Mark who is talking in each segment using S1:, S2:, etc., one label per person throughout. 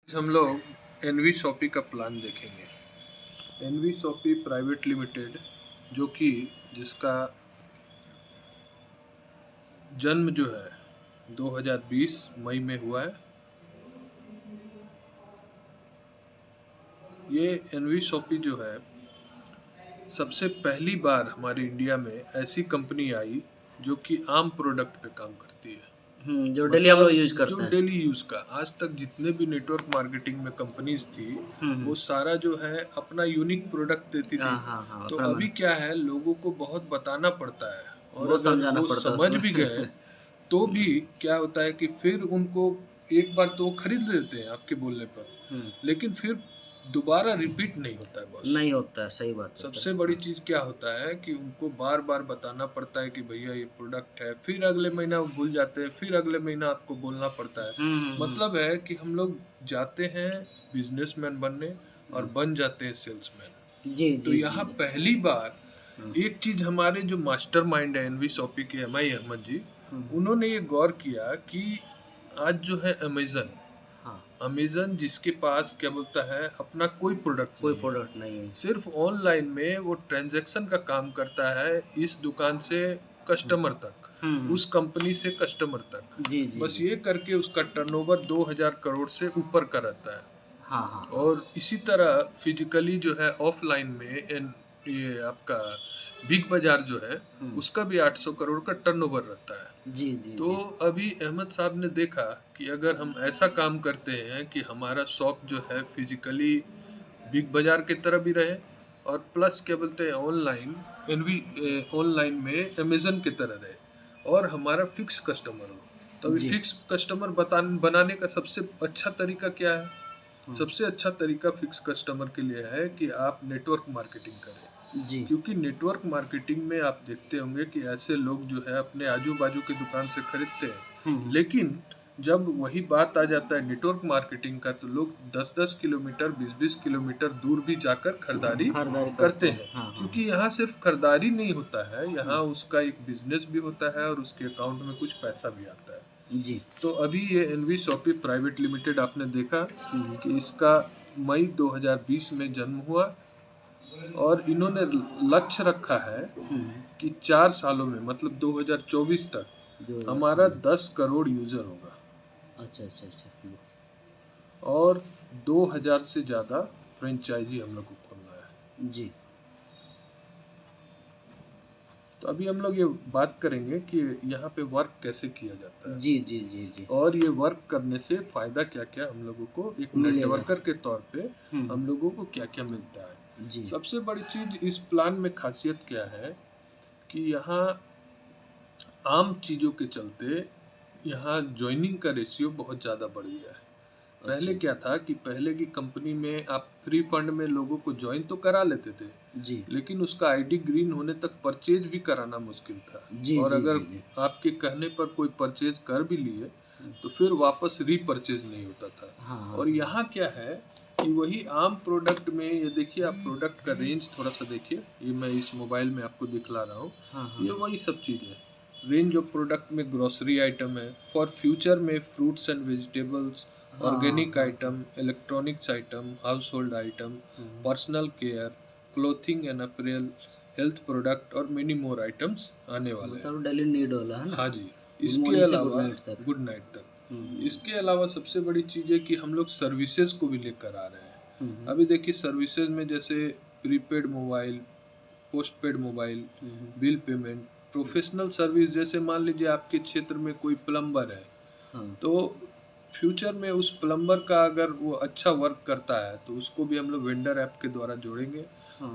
S1: हम लोग N V shoppe का प्लान देखेंगे। एनवी शॉपी प्राइवेट लिमिटेड जो कि जिसका जन्म जो है 2020 मई में हुआ है। ये एनवी शॉपी जो है सबसे पहली बार हमारे इंडिया में ऐसी कंपनी आई जो कि आम प्रोडक्ट पे काम करती है।
S2: जो डेली हम लोग यूज
S1: जो
S2: करते हैं।
S1: डेली यूज का आज तक जितने भी नेटवर्क मार्केटिंग में कंपनीज थी वो सारा जो है अपना यूनिक प्रोडक्ट देती थी। तो
S2: अपना
S1: अभी क्या है, लोगों को बहुत बताना पड़ता है और
S2: बहुत
S1: अगर
S2: समझाना
S1: वो
S2: पड़ता है
S1: समझ
S2: उसमें।
S1: भी गए तो भी क्या होता है कि फिर उनको एक बार तो वो खरीद लेते हैं आपके बोलने पर, लेकिन फिर दोबारा रिपीट नहीं होता है। बस
S2: नहीं होता है, सही बात है।
S1: सबसे बड़ी चीज क्या होता है कि उनको बार बार बताना पड़ता है कि भैया ये प्रोडक्ट है, फिर अगले महीना वो भूल जाते हैं, फिर अगले महीना आपको बोलना पड़ता है। मतलब है कि हम लोग जाते हैं बिजनेसमैन बनने और बन जाते हैं सेल्समैन।
S2: जी
S1: तो
S2: जी
S1: यहाँ
S2: जी।
S1: पहली बार एक चीज हमारे जो मास्टरमाइंड है एनवी शॉपी के MI अहमद जी, उन्होंने ये गौर किया कि आज जो है अमेजन जिसके पास क्या बोलता है अपना कोई प्रोडक्ट नहीं है, सिर्फ ऑनलाइन में वो ट्रांजैक्शन का काम करता है, इस दुकान से कस्टमर तक, उस कंपनी से कस्टमर तक।
S2: जी जी
S1: बस
S2: जी।
S1: ये करके उसका टर्नओवर 2000 करोड़ से ऊपर का रहता है। और इसी तरह फिजिकली जो है ऑफलाइन में ये आपका बिग बाजार जो है उसका भी 800 करोड़ का टर्नओवर रहता है।
S2: जी जी।
S1: तो अभी अहमद साहब ने देखा कि अगर हम ऐसा काम करते हैं कि हमारा शॉप जो है फिजिकली बिग बाजार की तरह भी रहे और प्लस क्या बोलते हैं ऑनलाइन में अमेजन की तरह रहे और हमारा फिक्स कस्टमर हो, तो अभी फिक्स कस्टमर बनाने का सबसे अच्छा तरीका क्या है? सबसे अच्छा तरीका फिक्स कस्टमर के लिए है कि आप नेटवर्क मार्केटिंग करें जी। क्योंकि नेटवर्क मार्केटिंग में आप देखते होंगे कि ऐसे लोग जो है अपने आजू बाजू की दुकान से खरीदते हैं, लेकिन जब वही बात आ जाता है नेटवर्क मार्केटिंग का तो लोग 10-10 किलोमीटर 20-20 किलोमीटर दूर भी जाकर खरीदारी करते हैं। क्योंकि यहाँ सिर्फ खरीदारी नहीं होता है, यहाँ उसका एक बिजनेस भी होता है और उसके अकाउंट में कुछ पैसा भी आता है जी। तो अभी ये एनवी शॉपी प्राइवेट लिमिटेड आपने देखा कि इसका मई 2020 में जन्म हुआ और इन्होंने लक्ष्य रखा है कि 4 सालों में मतलब 2024 तक हमारा 10 करोड़ यूजर होगा। अच्छा अच्छा अच्छा। और 2000 से ज़्यादा फ्रेंचाइजी हम लोग को खोलना है जी। तो अभी हम लोग ये बात करेंगे कि यहाँ पे वर्क कैसे किया जाता है जी जी जी जी। और ये वर्क करने से फ़ायदा क्या क्या हम लोगों को एक नेटवर्कर के तौर पे हम लोगों को क्या क्या मिलता है जी। सबसे बड़ी चीज़ इस प्लान में खासियत क्या है कि यहाँ आम चीज़ों के चलते यहाँ ज्वाइनिंग का रेशियो बहुत ज़्यादा बढ़ गया है। पहले क्या था कि पहले की कंपनी में आप फ्री फंड में लोगों को ज्वाइन तो करा लेते थे जी, लेकिन उसका आईडी ग्रीन होने तक परचेज भी कराना मुश्किल था जी, और जी, अगर जी, आपके कहने पर कोई परचेज कर भी लिए तो फिर वापस रीपरचेज नहीं होता था। और यहाँ क्या है कि वही आम प्रोडक्ट में ये देखिए, आप प्रोडक्ट का रेंज थोड़ा सा देखिए, ये मैं इस मोबाइल में आपको दिखला रहा हूँ। ये वही सब चीज़ है। रेंज ऑफ प्रोडक्ट में ग्रोसरी आइटम है, फॉर फ्यूचर में fruits and vegetables, organic item, electronics item, house hold item, personal care, clothing and April, health product और मेनी मोर आइटम्स आने वाले हैं। मतलब डेली नीड वाला है ना? हाँ जी। इसके अलावा गुड नाइट तक इसके अलावा सबसे बड़ी चीज़ है कि हम लोग सर्विसेज को भी लेकर आ रहे हैं। अभी देखिए सर्विसेज में जैसे prepaid mobile, postpaid mobile, bill payment, professional service, जैसे मान लीजिए आपके क्षेत्र में कोई प्लम्बर है तो फ्यूचर में उस प्लम्बर का अगर वो अच्छा वर्क करता है तो उसको भी हम लोग वेंडर ऐप के द्वारा जोड़ेंगे।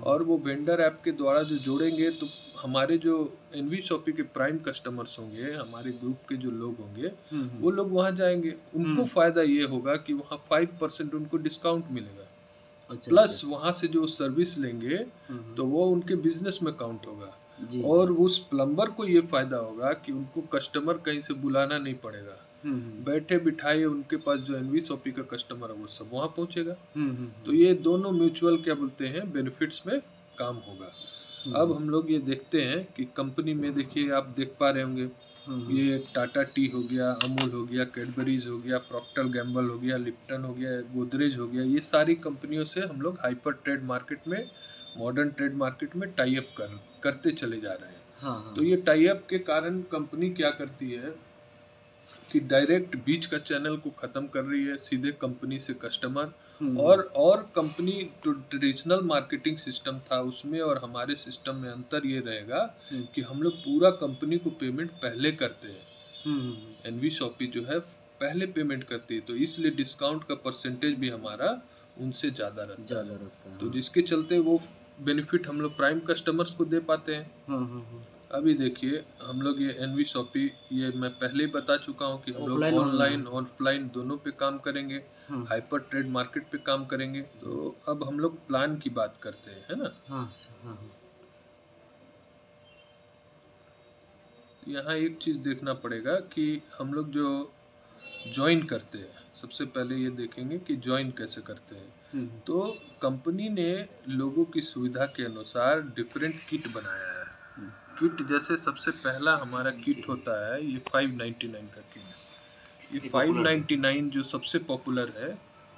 S1: और वो वेंडर ऐप के द्वारा जो जोड़ेंगे तो हमारे जो एनवी शॉपी के प्राइम कस्टमर्स होंगे, हमारे ग्रुप के जो लोग होंगे, वो लोग वहाँ जाएंगे, उनको फ़ायदा ये होगा कि वहाँ 5% उनको डिस्काउंट मिलेगा। प्लस वहाँ से जो सर्विस लेंगे तो वो उनके बिजनेस में काउंट होगा और उस प्लम्बर को ये फायदा होगा कि उनको कस्टमर कहीं से बुलाना नहीं पड़ेगा, बैठे बिठाए उनके पास जो एनवी शॉपी का कस्टमर है वो सब वहाँ पहुँचेगा। तो ये दोनों म्यूचुअल क्या बोलते हैं बेनिफिट्स में काम होगा। अब हम लोग ये देखते हैं कि कंपनी में देखिए, आप देख पा रहे होंगे ये टाटा टी हो गया, अमूल हो गया, कैडबरीज हो गया, प्रॉक्टर गैम्बल हो गया, लिप्टन हो गया, गोदरेज हो गया, ये सारी कंपनियों से हम लोग हाइपर ट्रेड मार्केट में, मॉडर्न ट्रेड मार्केट में टाई अप करते चले जा रहे हैं।
S2: हाँ।
S1: तो ये टाई अप के कारण कंपनी क्या करती है कि डायरेक्ट बीच का चैनल को खत्म कर रही है, सीधे कंपनी से कस्टमर। और कंपनी जो ट्रेडिशनल मार्केटिंग सिस्टम था उसमें और हमारे सिस्टम में अंतर ये रहेगा कि हम लोग पूरा कंपनी को पेमेंट पहले करते हैं। एनवी शॉपी जो है पहले पेमेंट करती है, तो इसलिए डिस्काउंट का परसेंटेज भी हमारा उनसे ज़्यादा रहता है। तो जिसके चलते वो बेनिफिट हम लोग प्राइम कस्टमर्स को दे पाते हैं। अभी देखिए हम लोग ये एनवी शॉपी, ये मैं पहले ही बता चुका हूँ कि हम लोग ऑनलाइन ऑफलाइन दोनों पे काम करेंगे, हाइपर ट्रेड मार्केट पे काम करेंगे। तो अब हम लोग प्लान की बात करते हैं, है ना। यहाँ एक चीज़ देखना पड़ेगा कि हम लोग जो ज्वाइन करते हैं, सबसे पहले ये देखेंगे कि ज्वाइन कैसे करते हैं। तो कंपनी ने लोगों की सुविधा के अनुसार डिफरेंट किट बनाया है। किट जैसे सबसे पहला हमारा किट होता है ये 599 का किट। ये 599 जो सबसे पॉपुलर है,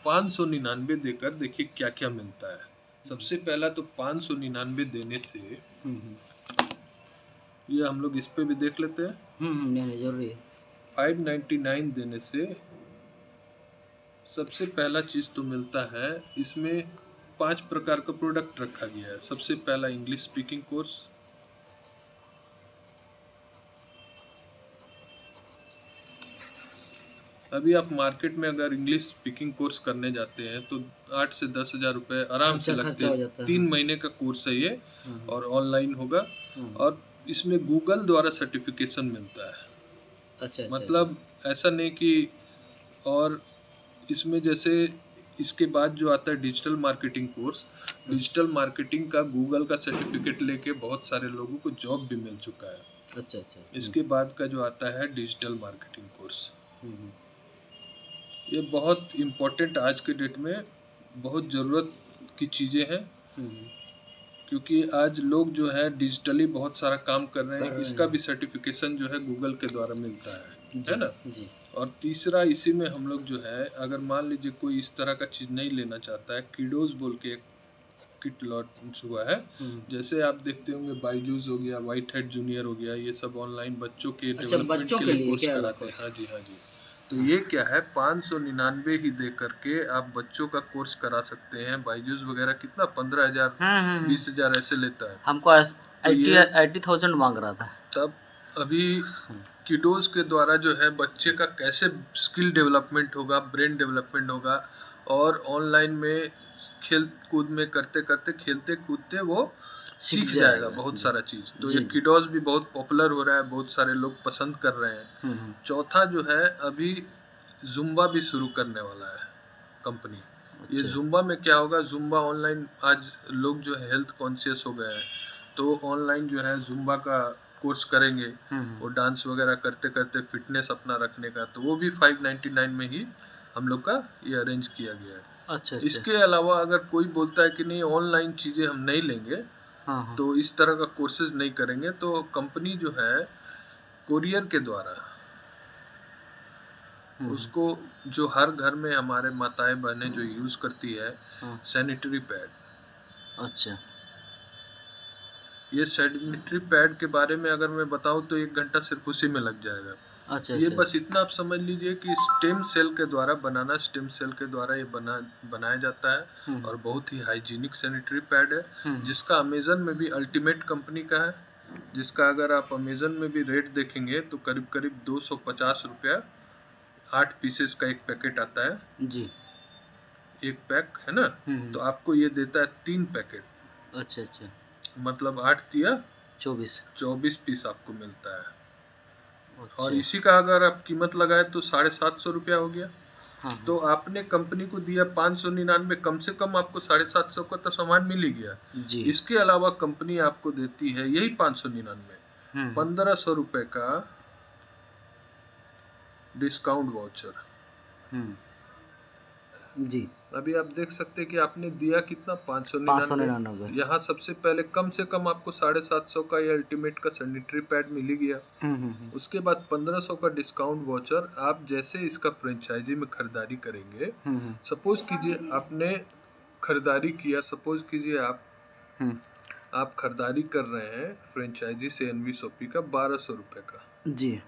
S1: 599 देकर देखिए क्या क्या मिलता है। सबसे पहला तो 599 देने से, ये हम लोग इस पे भी देख लेते हैं।
S2: जरूरी है।
S1: 599 देने से सबसे पहला चीज़ तो मिलता है, इसमें 5 प्रकार का प्रोडक्ट रखा गया है। सबसे पहला इंग्लिश स्पीकिंग कोर्स, अभी आप मार्केट में अगर इंग्लिश स्पीकिंग कोर्स करने जाते हैं तो 8 से 10 हज़ार रुपये आराम से लगते हैं। 3 महीने का कोर्स है ये, और ऑनलाइन होगा, और इसमें गूगल द्वारा सर्टिफिकेशन मिलता है।
S2: अच्छा।
S1: मतलब ऐसा नहीं कि, और इसमें जैसे इसके बाद जो आता है digital marketing course, digital marketing का गूगल का सर्टिफिकेट लेके बहुत सारे लोगों को जॉब भी मिल चुका है।
S2: अच्छा।
S1: इसके बाद का जो आता है डिजिटल मार्केटिंग कोर्स, ये बहुत इम्पोर्टेंट आज के डेट में बहुत ज़रूरत की चीज़ें हैं, क्योंकि आज लोग जो है डिजिटली बहुत सारा काम कर रहे हैं। इसका भी सर्टिफिकेशन जो है गूगल के द्वारा मिलता है ना जी। और तीसरा इसी में हम लोग जो है, अगर मान लीजिए कोई इस तरह का चीज़ नहीं लेना चाहता है, किडोज बोल के एक किट लॉन्च हुआ है। जैसे आप देखते होंगे बायजूस हो गया, व्हाइट हेड जूनियर हो गया, ये सब ऑनलाइन बच्चों के डेवलपमेंट के लिए कोर्स कराते हैं। हाँ जी। तो ये क्या है, 599 ही दे करके आप बच्चों का कोर्स करा सकते हैं। बायजूस वगैरह कितना 15,000 20,000 ऐसे लेता है।
S2: हमको 80,000 मांग रहा था
S1: तब। अभी किडोज के द्वारा जो है बच्चे का कैसे स्किल डेवलपमेंट होगा, ब्रेन डेवलपमेंट होगा, और ऑनलाइन में खेल कूद में करते करते, खेलते कूदते वो सीख जाएगा बहुत सारा चीज़। तो ये किडोज भी बहुत पॉपुलर हो रहा है, बहुत सारे लोग पसंद कर रहे हैं। चौथा जो है, अभी जुम्बा भी शुरू करने वाला है कंपनी। ये जुम्बा में क्या होगा, जुम्बा ऑनलाइन आज लोग जो है हेल्थ कॉन्शियस हो गए हैं, तो ऑनलाइन जो है जुम्बा का कोर्स करेंगे, वो डांस वगैरह करते करते फिटनेस अपना रखने का, तो वो भी 599 में ही हम लोग का ये अरेंज किया गया है।
S2: अच्छा।
S1: इसके अलावा अगर कोई बोलता है कि नहीं ऑनलाइन चीज़ें हम नहीं लेंगे, तो इस तरह का कोर्सेज नहीं करेंगे, तो कंपनी जो है कोरियर के द्वारा उसको, जो हर घर में हमारे माताएं बहनें जो यूज़ करती है, सैनिटरी पैड।
S2: अच्छा।
S1: ये सैनिटरी पैड के बारे में अगर मैं बताऊं तो 1 घंटा सिर्फ उसी में लग जाएगा।
S2: अच्छा।
S1: ये बस इतना आप समझ लीजिए कि स्टेम सेल के द्वारा बनाना, स्टेम सेल के द्वारा ये बनाया जाता है, और बहुत ही हाइजीनिक सैनिटरी पैड है, जिसका अमेज़न में भी अल्टीमेट कंपनी का है, जिसका अगर आप अमेज़न में भी रेट देखेंगे तो करीब करीब 250 रुपया 8 पीसेस का एक पैकेट आता है
S2: जी।
S1: एक पैक है ना, तो आपको ये देता है 3 पैकेट।
S2: अच्छा।
S1: मतलब 8 तिया 24 पीस आपको मिलता है। अच्छा। और इसी का अगर आप कीमत लगाए तो 750 रुपया हो गया। तो आपने कंपनी को दिया 599, कम से कम आपको 750 का तो सामान मिल ही गया जी। इसके अलावा कंपनी आपको देती है यही 599 1500 रुपए का डिस्काउंट वाउचर।
S2: जी।
S1: अभी आप देख सकते हैं कि आपने दिया कितना 599। यहाँ सबसे पहले कम से कम आपको 750 का या अल्टीमेट का सैनिटरी पैड मिल ही गया। उसके बाद 1500 का डिस्काउंट वाउचर। आप जैसे इसका फ्रेंचाइजी में खरीदारी करेंगे, सपोज कीजिए आपने खरीदारी किया, सपोज कीजिए आप खरीदारी कर रहे हैं फ्रेंचाइजी से एनवी शॉपी का 1200 रुपये का
S2: जी।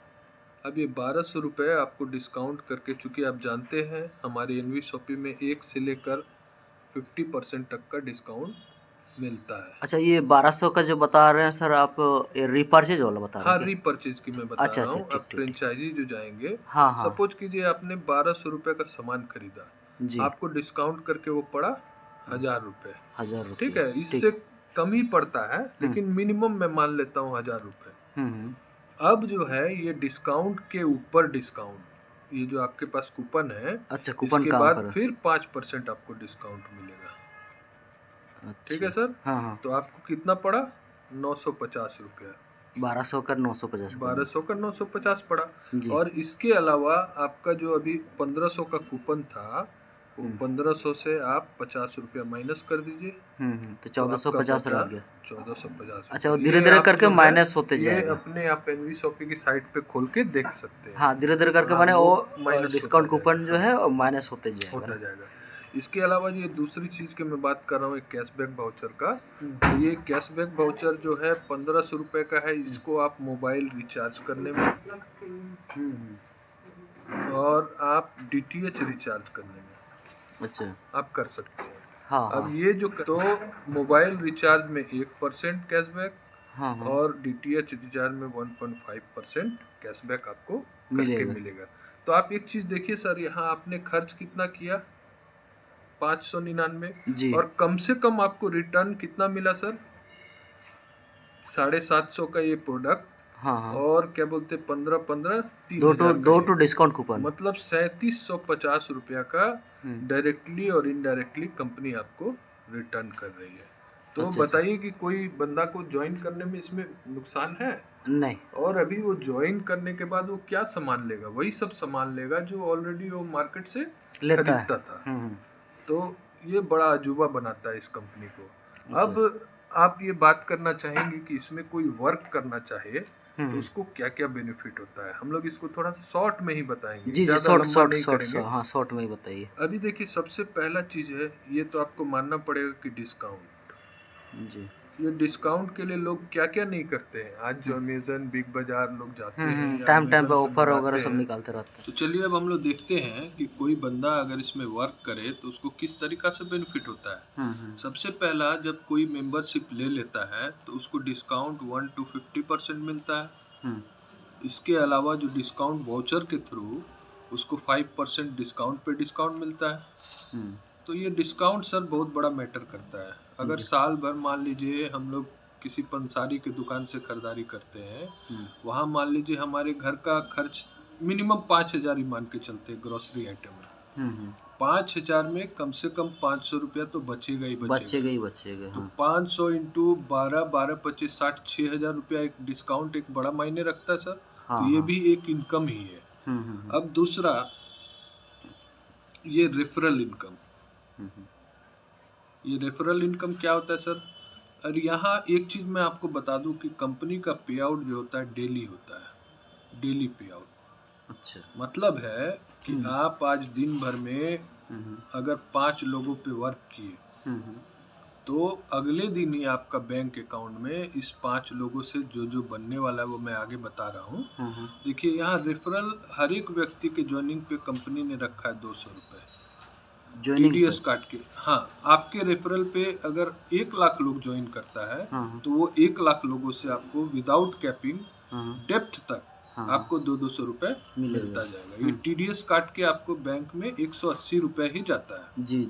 S1: अब ये 1200 रुपये आपको डिस्काउंट करके, चूंकि आप जानते हैं हमारे एनवी शॉपी में 1 से लेकर 50% तक का डिस्काउंट मिलता है।
S2: अच्छा, ये 1200 का जो बता रहे हैं सर आप, रीपर्चेज वाला बता रहे हैं?
S1: हाँ, रीपर्चेज की मैं बता रहा हूँ। अब फ्रेंचाइजी जो जाएंगे, सपोज कीजिए आपने 1200 रुपये का सामान खरीदा, आपको डिस्काउंट करके वो पड़ा 1000 रुपये। ठीक है, इससे कम ही पड़ता है, लेकिन मिनिमम मैं मान लेता हूँ 1000 रुपये। अब जो है ये डिस्काउंट के ऊपर डिस्काउंट, ये जो आपके पास कूपन है,
S2: अच्छा, कूपन
S1: इसके बाद फिर 5% आपको डिस्काउंट मिलेगा।
S2: अच्छा,
S1: ठीक है सर। हाँ। तो आपको कितना पड़ा? 950 रुपया।
S2: 1200 का 950।
S1: 1200 का 950 पड़ा। और इसके अलावा आपका जो अभी 1500 का कूपन था, 1500 से आप 50 रुपया माइनस कर दीजिए,
S2: तो 1450 रह गया।
S1: 1450।
S2: अच्छा, धीरे धीरे करके माइनस होते जाएगा।
S1: अपने आप एनवी शॉपी की साइट पे खोल के देख सकते हैं।
S2: हाँ, धीरे धीरे करके मैंने वो डिस्काउंट कूपन जो है माइनस होते
S1: जाएगा। इसके अलावा ये दूसरी चीज की मैं बात कर रहा हूँ, कैशबैक वाउचर का। तो ये कैशबैक वाउचर जो है 1500 रुपये का है। इसको आप मोबाइल रिचार्ज करने में और आप DTH रिचार्ज करने में आप कर सकते हैं।
S2: हाँ,
S1: अब ये जो तो मोबाइल रिचार्ज में 1% कैशबैक और DTH रिचार्ज में 1.5% कैशबैक आपको मिलेगा। तो आप एक चीज देखिए सर, यहाँ आपने खर्च कितना किया? 599। और कम से कम आपको रिटर्न कितना मिला सर? 750 का ये प्रोडक्ट। और क्या बोलते 15
S2: दो टू डिस्काउंट कूपन,
S1: मतलब 3750 रुपया का डायरेक्टली और इनडायरेक्टली कंपनी आपको रिटर्न कर रही है। तो बताइए कि कोई बंदा को ज्वाइन करने में इसमें नुकसान है?
S2: नहीं।
S1: और अभी वो ज्वाइन करने के बाद वो क्या सामान लेगा? वही सब सामान लेगा जो ऑलरेडी वो मार्केट से खरीदता था। तो ये बड़ा अजूबा बनाता है इस कंपनी को। अब आप ये बात करना चाहेंगे कि इसमें कोई वर्क करना चाहे तो उसको क्या क्या बेनिफिट होता है। हम लोग इसको थोड़ा सा शॉर्ट में ही बताएंगे।
S2: जी, शॉर्ट में ही बताइए।
S1: अभी देखिए, सबसे पहला चीज है, ये तो आपको मानना पड़ेगा कि डिस्काउंट। जी, ये डिस्काउंट के लिए लोग क्या क्या नहीं करते हैं। आज जो अमेजन, बिग बाजार लोग जाते हैं,
S2: टाइम पे ऑफर वगैरह सब निकालते रहते हैं।
S1: तो चलिए अब हम लोग देखते हैं कि कोई बंदा अगर इसमें वर्क करे तो उसको किस तरीका से बेनिफिट होता है। सबसे पहला, जब कोई मेंबरशिप ले लेता है तो उसको डिस्काउंट 1 to 50% मिलता है। इसके अलावा जो डिस्काउंट वाउचर के थ्रू उसको 5% डिस्काउंट पे डिस्काउंट मिलता है। तो ये डिस्काउंट सर बहुत बड़ा मैटर करता है। अगर साल भर मान लीजिए हम लोग किसी पंसारी की दुकान से खरीदारी करते हैं, वहाँ मान लीजिए हमारे घर का खर्च मिनिमम 5000 ही मान के चलते हैं ग्रोसरी आइटम में। 5000 में कम से कम 500 रुपया तो बचेगा ही बचेगा। तो 500 इंटू 12 25 60 6000 रुपया एक डिस्काउंट एक बड़ा मायने रखता है सर। तो ये भी एक इनकम ही है। अब दूसरा, ये रेफरल इनकम। ये रेफरल इनकम क्या होता है सर? और यहाँ एक चीज मैं आपको बता दूं कि कंपनी का पे आउट जो होता है डेली होता है, डेली पे आउट।
S2: अच्छा,
S1: मतलब है कि आप आज दिन भर में अगर 5 लोगों पे वर्क किए तो अगले दिन ही आपका बैंक अकाउंट में इस 5 लोगों से जो बनने वाला है वो मैं आगे बता रहा हूँ। देखिए, यहाँ रेफरल हर एक व्यक्ति के ज्वाइनिंग पे कंपनी ने रखा है 200 रुपये TDS काट के। हाँ, आपके रेफरल पे अगर 1 लाख लोग ज्वाइन करता है तो वो 1 लाख लोगों से आपको विदाउट कैपिंग डेप्थ तक आपको 200 रुपये मिलता जाएगा। ये TDS काट के आपको बैंक में 180 रुपये ही जाता है।
S2: जी।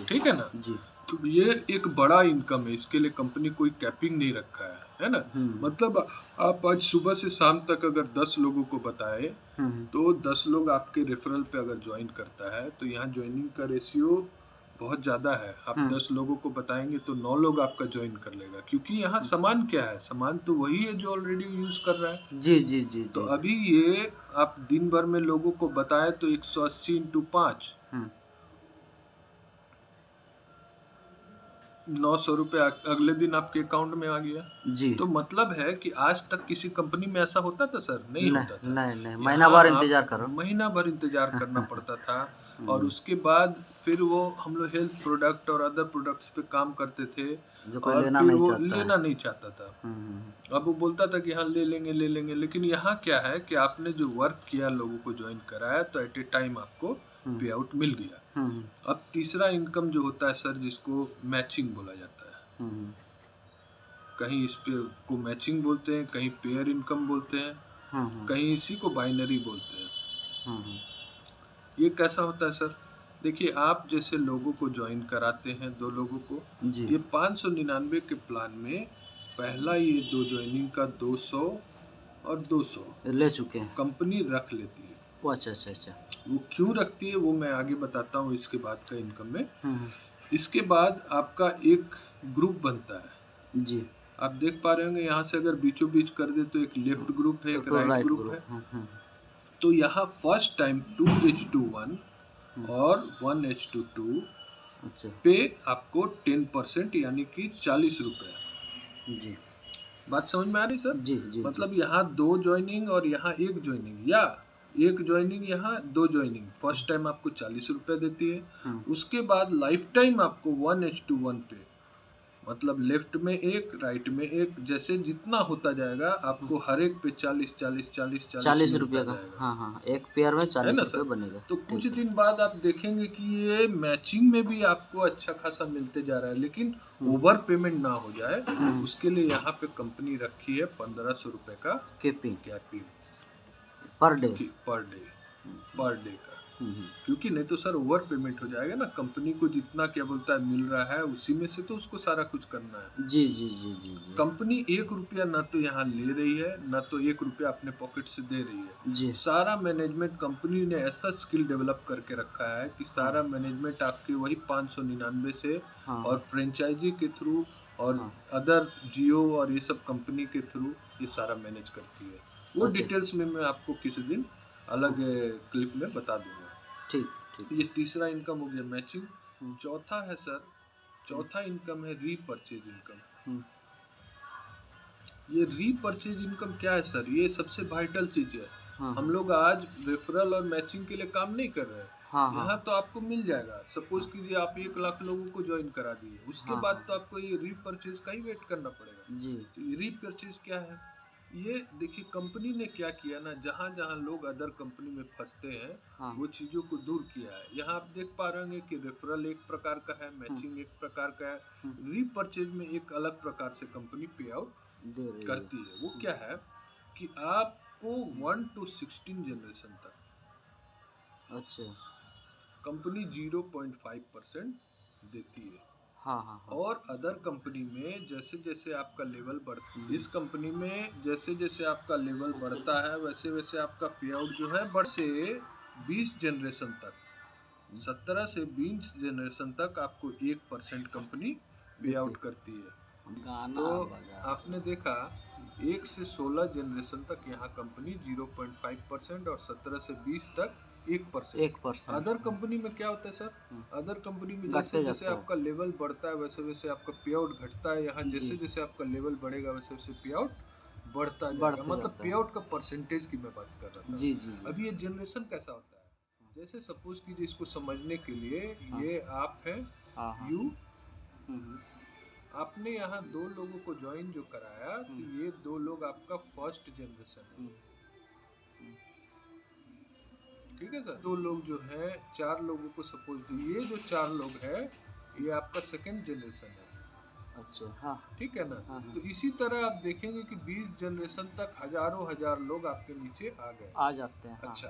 S1: ठीक है ना जी। तो ये एक बड़ा इनकम है, इसके लिए कंपनी कोई कैपिंग नहीं रखा है ना। मतलब आप आज सुबह से शाम तक अगर 10 लोगों को बताए तो 10 लोग आपके रेफरल पे अगर ज्वाइन करता है तो यहाँ ज्वाइनिंग का रेशियो बहुत ज़्यादा है। आप 10 लोगों को बताएंगे तो 9 लोग आपका ज्वाइन कर लेगा, क्योंकि यहाँ सामान क्या है, सामान तो वही है जो ऑलरेडी यूज कर रहा है।
S2: जी।
S1: तो अभी ये आप दिन भर में लोगों को बताए तो 180 इंटू 5 900 रुपये अगले दिन आपके अकाउंट में आ गया
S2: जी।
S1: तो मतलब है कि आज तक किसी कंपनी में ऐसा होता था सर? नहीं होता था।
S2: नहीं, महीना भर इंतजार करो,
S1: महीना भर इंतजार करना पड़ता था। और उसके बाद फिर वो हम लोग हेल्थ प्रोडक्ट और अदर प्रोडक्ट्स पे काम करते थे
S2: जो कोई
S1: और
S2: लेना
S1: फिर
S2: नहीं
S1: वो
S2: चाहता
S1: लेना नहीं चाहता था। अब वो बोलता था कि हाँ ले लेंगे, लेकिन यहाँ क्या है कि आपने जो वर्क किया, लोगों को ज्वाइन कराया, तो एट ए टाइम आपको पे आउट मिल गया। अब तीसरा इनकम जो होता है सर, जिसको मैचिंग बोला जाता है, कहीं इस पे को मैचिंग बोलते हैं, कहीं पेयर इनकम बोलते हैं, कहीं इसी को बाइनरी बोलते हैं। ये कैसा होता है सर? देखिए, आप जैसे लोगों को ज्वाइन कराते हैं, 2 लोगों को, ये 599 के प्लान में पहला ये 2 ज्वाइनिंग का 200 और 200
S2: ले चुके हैं,
S1: कंपनी रख लेती है।
S2: अच्छा।
S1: वो क्यों रखती है वो मैं आगे बताता हूँ इसके बाद का इनकम में। इसके बाद आपका एक ग्रुप बनता है
S2: जी।
S1: आप देख पा रहे होंगे, यहाँ से अगर बीचों बीच कर दे तो एक लेफ्ट ग्रुप है, एक राइट ग्रुप है। तो यहाँ फर्स्ट टाइम 2H21 और 1H22 पे आपको 10% यानी कि 40 रुपये।
S2: जी,
S1: बात समझ में आ रही सर?
S2: जी।
S1: मतलब यहाँ 2 ज्वाइनिंग और यहाँ 1 ज्वाइनिंग, या 1 ज्वाइनिंग यहाँ 2 ज्वाइनिंग, फर्स्ट टाइम आपको 40 रुपये देती है। उसके बाद लाइफ टाइम आपको 1H21 पे, मतलब लेफ्ट में 1 राइट में 1, जैसे जितना होता जाएगा आपको हर एक पे 40
S2: रुपये का, हाँ, एक पेयर में 40 रुपये बनेगा।
S1: तो कुछ दिन बाद आप देखेंगे कि ये मैचिंग में भी आपको अच्छा खासा मिलते जा रहा है, लेकिन ओवर पेमेंट ना हो जाए उसके लिए यहाँ पे कंपनी रखी है 1500 रुपये का कैपिंग पर डे का। क्योंकि नहीं तो सर ओवर पेमेंट हो जाएगा ना, कंपनी को जितना क्या बोलता है मिल रहा है उसी में से तो उसको सारा कुछ करना है।
S2: जी।
S1: कंपनी 1 रुपया ना तो यहाँ ले रही है, ना तो 1 रुपया अपने पॉकेट से दे रही है जी। सारा मैनेजमेंट कंपनी ने ऐसा स्किल डेवलप करके रखा है कि सारा मैनेजमेंट आपके वही 599 से और फ्रेंचाइजी के थ्रू और अदर जियो और ये सब कंपनी के थ्रू ये सारा मैनेज करती है। वो डिटेल्स में मैं आपको किसी दिन अलग क्लिप में बता दूंगा। ठीक। ये तीसरा इनकम हो गया मैचिंग। चौथा है सर, चौथा इनकम है रीपरचेज इनकम। ये रीपरचेज इनकम क्या है सर? ये सबसे वाइटल चीज है। हम लोग आज रेफरल और मैचिंग के लिए काम नहीं कर रहे हैं। यहाँ तो आपको मिल जाएगा। सपोज कीजिए आप 1 लाख लोगों को ज्वाइन करा दिए, उसके बाद तो आपको ये रीपरचेज का ही वेट करना पड़ेगा जी। तो ये रीपरचेज क्या है? ये देखिए कंपनी ने क्या किया ना, जहाँ जहाँ लोग अदर कंपनी में फंसते हैं वो चीज़ों को दूर किया है। यहाँ आप देख पा रहे होंगे कि रेफरल एक प्रकार का है, मैचिंग एक प्रकार का है, रीपरचेज में एक अलग प्रकार से कंपनी पे आउट करती है। वो क्या है कि आपको 1 to 16 जनरेशन तक अच्छा कंपनी 0.5% देती है। और अदर कंपनी में जैसे जैसे आपका लेवल बढ़ता है, इस कंपनी में जैसे जैसे आपका लेवल बढ़ता है वैसे वैसे आपका पे आउट जो है बढ़ से 20 जनरेशन तक, 17 से 20 जनरेशन तक आपको 1% कंपनी पे आउट करती है। तो आपने देखा 1 से 16 जनरेशन तक यहाँ कंपनी 0.5% और 17 से 20 तक 1%। अदर कंपनी में क्या होता है सर? अदर कंपनी में जैसे जैसे आपका लेवल बढ़ता है वैसे वैसे आपका पे आउट घटता है। यहाँ जैसे जैसे आपका लेवल बढ़ेगा वैसे वैसे पे आउट बढ़ता जाएगा। मतलब पे आउट का परसेंटेज की मैं बात कर रहा था जी। अभी ये जनरेशन कैसा होता है, जैसे सपोज कीजिए, इसको समझने के लिए ये आप है यू, आपने यहाँ 2 लोगों को ज्वाइन जो कराया तो ये 2 लोग आपका फर्स्ट जनरेशन है, ठीक है सर। 2 लोग जो है 4 लोगों को सपोज, ये जो 4 लोग है ये आपका सेकंड जनरेशन है। अच्छा ठीक है ना। तो इसी तरह आप देखेंगे कि 20 जनरेशन तक हजारों हजार लोग आपके नीचे आ जाते हैं। अच्छा